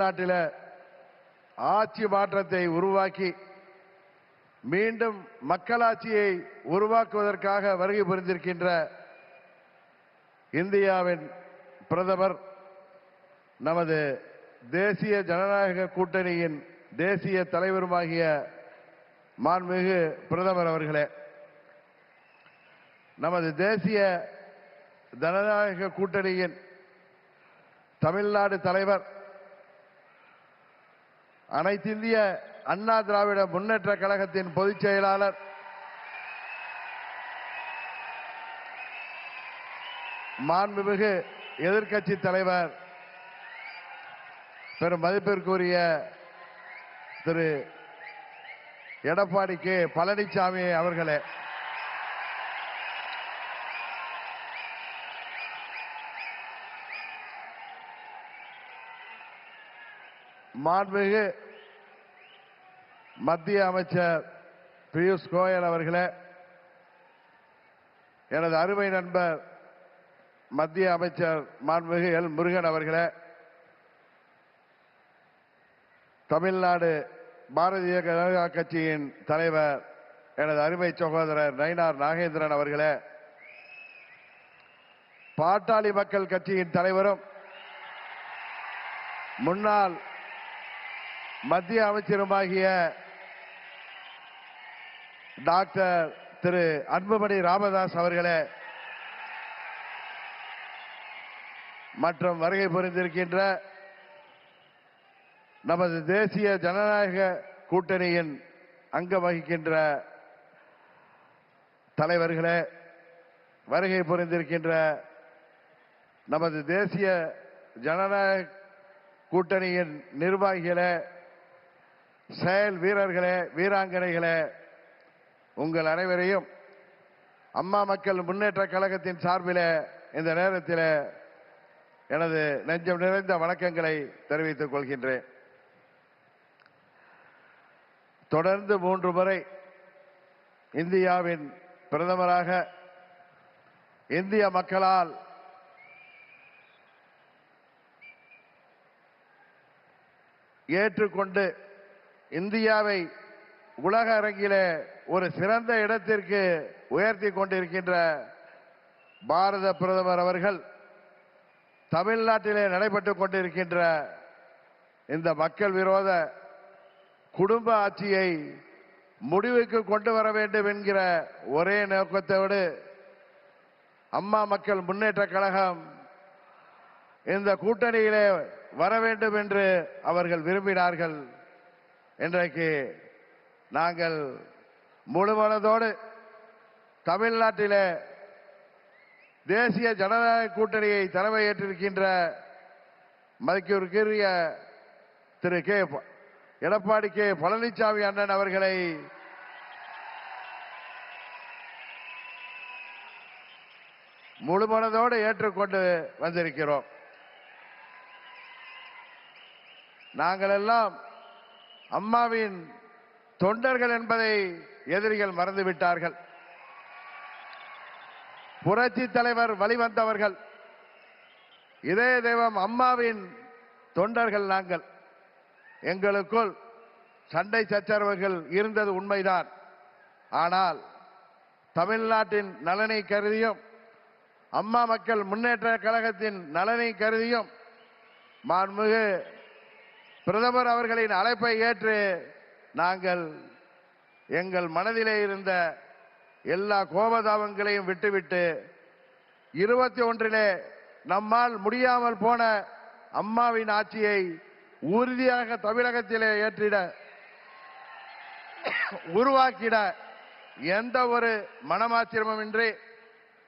நாட்டில் ஆட்சி மாற்றத்தை உருவாக்கி மீண்டும் மக்களாட்சியை உருவாக்குவதற்காக வருகை புரிந்திருக்கின்ற இந்தியாவின் பிரதமர் நமது தேசிய ஜனநாயக கூட்டணியின் தேசிய தலைவருமாகிய மாண்புமிகு பிரதமர் அவர்களே, நமது தேசிய ஜனநாயக கூட்டணியின் தமிழ்நாடு தலைவர், அனைத்திந்திய அண்ணா திராவிட முன்னேற்ற கழகத்தின் பொதுச் செயலாளர், மாண்புமிகு எதிர்க்கட்சி தலைவர், பெரும் மதிப்பிற்குரிய திரு எடப்பாடி கே பழனிசாமி அவர்களே, மாண்புமிகு மத்திய அமைச்சர் பியூஷ் கோயல் அவர்களே, எனது அருமை நண்பர் மத்திய அமைச்சர் மாண்புமிகு எல் முருகன் அவர்களே, தமிழ்நாடு பாரதிய ஜனதா கட்சியின் தலைவர் எனது அருமை சகோதரர் நயினார் நாகேந்திரன் அவர்களே, பாட்டாளி மக்கள் கட்சியின் தலைவரும் முன்னாள் மத்திய அமைச்சருமாகிய டாக்டர் திரு அன்புமணி ராமதாஸ் அவர்களே, மற்றும் வருகை புரிந்திருக்கின்ற நமது தேசிய ஜனநாயக கூட்டணியின் அங்கம் வகிக்கின்ற தலைவர்களே, வருகை புரிந்திருக்கின்ற நமது தேசிய ஜனநாயக கூட்டணியின் நிர்வாகிகளே, செயல் வீரர்களே, வீராங்கனைகளே, உங்கள் அனைவரையும் அம்மா மக்கள் முன்னேற்ற கழகத்தின் சார்பில் இந்த நேரத்தில் எனது நெஞ்சம் நிறைந்த வணக்கங்களை தெரிவித்துக் கொள்கின்றேன். தொடர்ந்து 3 முறை இந்தியாவின் பிரதமராக இந்திய மக்களால் ஏற்றுக்கொண்டு இந்தியாவை உலக அரங்கிலே ஒரு சிறந்த இடத்திற்கு உயர்த்தி கொண்டிருக்கின்ற பாரத பிரதமர் அவர்கள் தமிழ்நாட்டிலே நடைபெற்றுக் கொண்டிருக்கின்ற இந்த மக்கள் விரோத குடும்ப ஆட்சியை முடிவுக்கு கொண்டு வர வேண்டும் என்கிற ஒரே நோக்கத்தோடு அம்மா மக்கள் முன்னேற்ற கழகம் இந்த கூட்டணியிலே வர வேண்டும் என்று அவர்கள் விரும்பினார்கள். இன்றைக்கு நாங்கள் முழுமனதோடு தமிழ்நாட்டிலே தேசிய ஜனநாயக கூட்டணியை தலைமையேற்றிருக்கின்ற மதிப்பிற்குரிய திரு எடப்பாடி கே பழனிசாமி அண்ணன் அவர்களை முழுமனதோடு ஏற்றுக்கொண்டு வந்திருக்கிறோம். நாங்கள் எல்லாம் அம்மாவின் தொண்டர்கள் என்பதை எதிரிகள் மறந்துவிட்டார்கள். புரட்சி தலைவர் வழிவந்தவர்கள், இதய தெய்வம் அம்மாவின் தொண்டர்கள் நாங்கள். எங்களுக்குள் சண்டை சச்சரவுகள் இருந்தது உண்மைதான். ஆனால் தமிழ்நாட்டின் நலனை கருதியும் அம்மா மக்கள் முன்னேற்ற கழகத்தின் நலனை கருதியும் மாண்புமிகு பிரதமர் அவர்களின் அழைப்பை ஏற்று நாங்கள் எங்கள் மனதிலே இருந்த எல்லா கோபதாபங்களையும் விட்டுவிட்டு 21 நம்மால் முடியாமல் போன அம்மாவின் ஆட்சியை உறுதியாக தமிழகத்திலே ஏற்றிட உருவாக்கிட எந்த ஒரு மனமாச்சரியமும் இன்றி,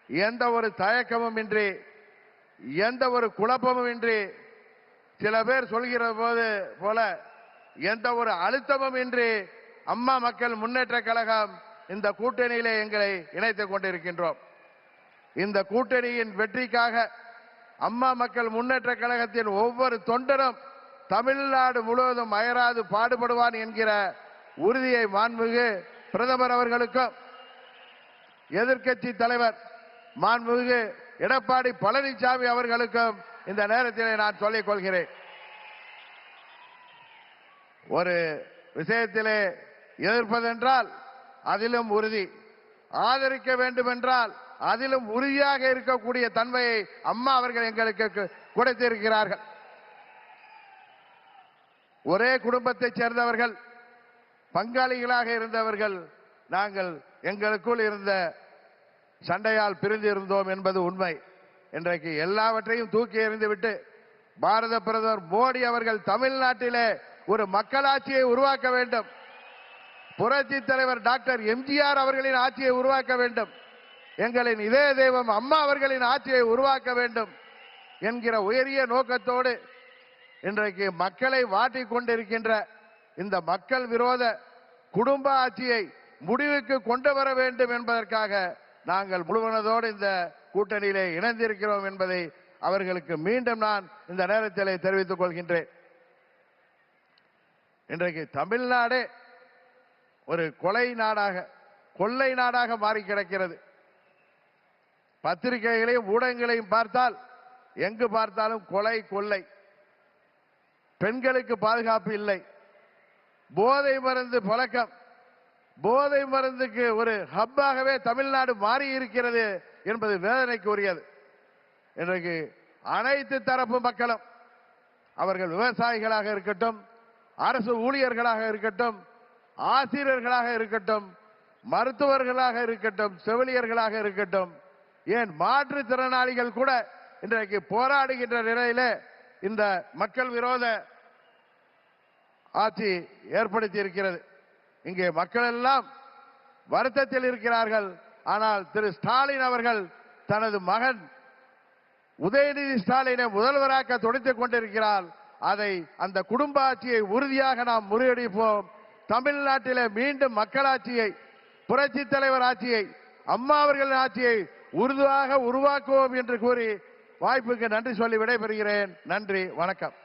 எந்த ஒரு தயக்கமும் இன்றி, எந்த ஒரு குழப்பமும் இன்றி, சில பேர் சொல்கிற போல எந்த ஒரு அழுத்தமும் இன்றி அம்மா மக்கள் முன்னேற்ற கழகம் இந்த கூட்டணியிலே எங்களை இணைத்துக் கொண்டிருக்கின்றோம். இந்த கூட்டணியின் வெற்றிக்காக அம்மா மக்கள் முன்னேற்ற கழகத்தின் ஒவ்வொரு தொண்டரும் தமிழ்நாடு முழுவதும் அயராது பாடுபடுவான் என்கிற உறுதியை மாண்புமிகு பிரதமர் அவர்களுக்கும் எதிர்க்கட்சி தலைவர் மாண்புமிகு எடப்பாடி பழனிசாமி அவர்களுக்கும் இந்த நேரத்தில் நான் சொல்லிக் கொள்கிறேன். ஒரு விஷயத்திலே எதிர்ப்பதென்றால் அதிலும் உறுதி, ஆதரிக்க வேண்டும் என்றால் அதிலும் உறுதியாக இருக்கக்கூடிய தன்மையை அம்மா அவர்கள் எங்களுக்கு கொடுத்திருக்கிறார்கள். ஒரே குடும்பத்தைச் சேர்ந்தவர்கள், பங்காளிகளாக இருந்தவர்கள். நாங்கள் எங்களுக்குள் இருந்த சண்டையால் பிரிந்து இருந்தோம் என்பது உண்மை. இன்றைக்கு எல்லாவற்றையும் தூக்கி எறிந்துவிட்டு பாரத பிரதமர் மோடி அவர்கள் தமிழ்நாட்டிலே ஒரு மக்களாட்சியை உருவாக்க வேண்டும். புரட்சி தலைவர் டாக்டர் எம்ஜிஆர் அவர்களின் ஆட்சியை உருவாக்க வேண்டும். எங்களின் இதய தெய்வம் அம்மா அவர்களின் ஆட்சியை உருவாக்க வேண்டும் என்கிற உயரிய நோக்கத்தோடு இன்றைக்கு மக்களை வாட்டிக் கொண்டிருக்கின்ற இந்த மக்கள் விரோத குடும்ப ஆட்சியை முடிவுக்கு கொண்டு வர வேண்டும் என்பதற்காக நாங்கள் முழுவனதோடு இந்த கூட்டணியிலே இணைந்திருக்கிறோம் என்பதை அவர்களுக்கு மீண்டும் நான் இந்த நேரத்திலே தெரிவித்துக் கொள்கின்றேன். இன்றைக்கு தமிழ்நாடே ஒரு கொலை நாடாக, கொள்ளை நாடாக மாறி கிடக்கிறது. பத்திரிகைகளையும் ஊடகங்களையும் பார்த்தால் எங்கு பார்த்தாலும் கொலை, கொள்ளை. பெண்களுக்கு பாதுகாப்பு இல்லை. போதை மருந்து புழக்கம், போதை மருந்துக்கு ஒரு ஹப்பாகவே தமிழ்நாடு மாறி இருக்கிறது என்பது வேதனைக்கு உரியது. இன்றைக்கு அனைத்து தரப்பு மக்களும், அவர்கள் விவசாயிகளாக இருக்கட்டும், அரசு ஊழியர்களாக இருக்கட்டும், ஆசிரியர்களாக இருக்கட்டும், மருத்துவர்களாக இருக்கட்டும், செவிலியர்களாக இருக்கட்டும், ஏன் மாற்றுத்திறனாளிகள் கூட இன்றைக்கு போராடுகின்ற நிலையிலே இந்த மக்கள் விரோத ஆட்சி ஏற்படுத்தி இருக்கிறது. இங்கே மக்கள் எல்லாம் வருத்தத்தில் இருக்கிறார்கள். ஆனால் திரு ஸ்டாலின் அவர்கள் தனது மகன் உதயநிதி ஸ்டாலினை முதல்வராக்க துடித்துக் கொண்டிருக்கிறார். அதை, அந்த குடும்ப ஆட்சியை உறுதியாக நாம் முறியடிப்போம். தமிழ்நாட்டிலே மீண்டும் மக்களாட்சியை, புரட்சி தலைவர் ஆட்சியை, அம்மா அவர்களின் ஆட்சியை உறுதியாக உருவாக்குவோம் என்று கூறி வாய்ப்புக்கு நன்றி சொல்லி விடைபெறுகிறேன். நன்றி, வணக்கம்.